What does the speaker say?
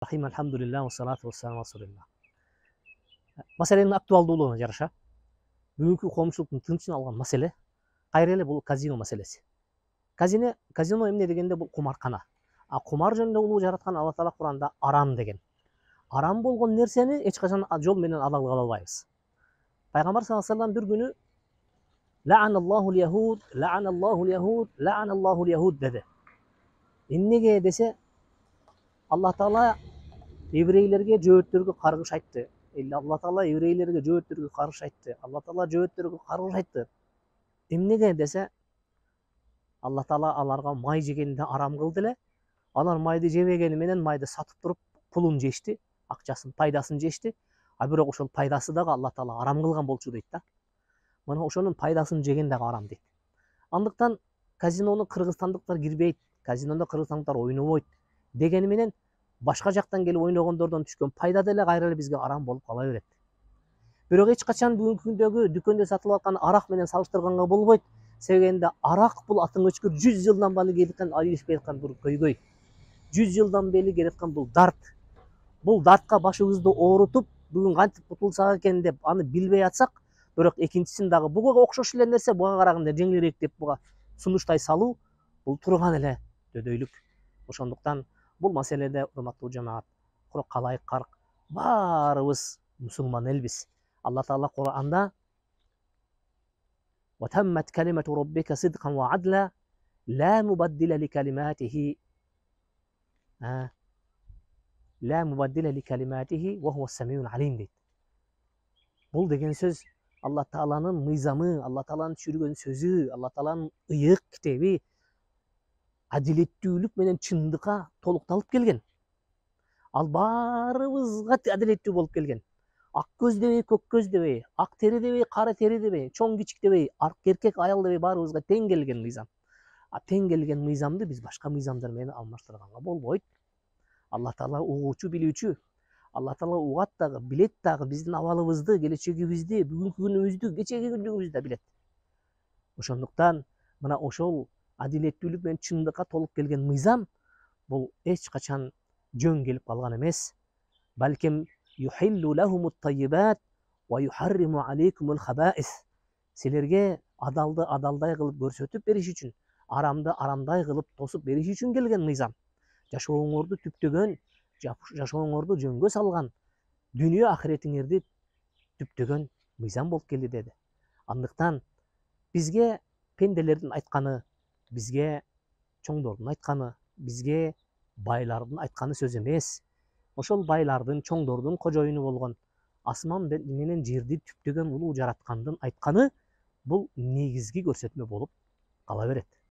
Rahim elhamdülillah ve salatu ve selamu Resulillah. Meselenin aktualdуулугуна жараша бүгүнкү коомчулуктун тынчын алган маселе кайра эле бул казино маселеси. Казино эмне дегенде бул кумаркана. А кумар жөнүндө улуу жараткан Алла Таала Куранда арам деген. Арам болгон нерсени эч качан жол менен ада кыла албайбыз. Пайгамбар саллаллаху алейхи вассалам бир күнү ла'аналлахул яхуд, ла'аналлахул яхуд, ла'аналлахул яхуд деди. Эмнеге десе Алла Таала еврейлерге жөөттөргө каргыш айтты. Алла Таала еврейлерге жөөттөргө каргыш айтты. Алла Таала жөөттөргө каргыш айтты. Эмнеге десе Алла Таала аларга май жегенди арам кылды эле. Алар майды жебегени менен майды сатып туруп пулун жешти, акчасын, пайдасын жешти. А бирок ошол пайдасы дагы Алла Таала арам кылган болчу дейт да. Мына ошонун пайдасын жеген дагы арам дейт. Андыктан казинону кыргызстандыктар кирбейт, казинондо кыргызстандыктар ойнобойт дегени менен башка жактан келип ойногондордон түшкөн пайда деле кайра эле бизге арам болуп кала берет. Бирок эч качан бүгүнкү күндөгү дүкөндө сатылып аткан арак менен салыштырганга болбойт. Себебинде арак бул атын өчкүр 100 жылдан бери келаткан алишпей аткан бир көйгөй. 100 жылдан бери келаткан бул дарт. Бул дартка башыбызды оорутуп, бүгүн кантип кутулсак экен деп аны билбей атсак, бирок экинчисин дагы буга окшош эле нерсе, буга караганда жеңилирээк деп буга сунуштай салуу бул турган эле дөдөйлүк. Ошондуктан бул маселеде урматтуу жамаат, калайык карк баарыбыз мусулман элбиз. Алла Таала Кур'анда وَتَمَّتْ كَلِمَةُ رَبِّكَ صِدْقًا وَعَدْلًا لَا مُبَدِّلَ لِكَلِمَاتِهِ وَهُوَ السَّمِيعُ الْعَلِيمُ дейт. Бул деген сөз Алла Тааланын мыйзамы, Алла Тааланын түшүргөн сөзү, Алла Тааланын ыйык китеби адилеттүүлүк менен чындыкка толукталып келген. Ал баарыбызга адилеттүү болуп келген. Ак көз дебей, көк көз дебей, ак тери дебей, кара тери дебей, чоң кичик дебей, эркек аял дебей баарыбызга тең келген мыйзам. А тең келген мыйзамды биз башка мыйзамдар менен алмаштырганга болбойт. Алла Таала угуучу, билүүчү. Алла Таала угат дагы, билет дагы биздин абалыбызды, келечегибизди, бүгүнкү күнүбүздү, кечеги күндүгүбүздү да билет. Ошондуктан мына ошол адилеттүүлүк менен чындыкка толуп келген мыйзам бул эч качан жөн келип калган эмес. Балким юхиллу лахумут таййибат ва юхарриму алейкумул хабаис. Силерге адалды адалдай кылып көрсөтүп бериш үчүн, арамды арамдай кылып тосуп бериш үчүн келген мыйзам. Жашооңорду түптөгөн, жашооңорду жөнгө салган, дүйнө ахиретиңерди түптөгөн мыйзам болуп келди деди. Андыктан бизге пенделердин айтканы, бизге чоңдордун айтканы, бизге байлардын айтканы сөз эмес. Ошол байлардын, чоңдордун кожоюну болгон асман менен жерди түптөгөн улуу жараткандын айтканы бул негизги көрсөтмө болуп кала берет.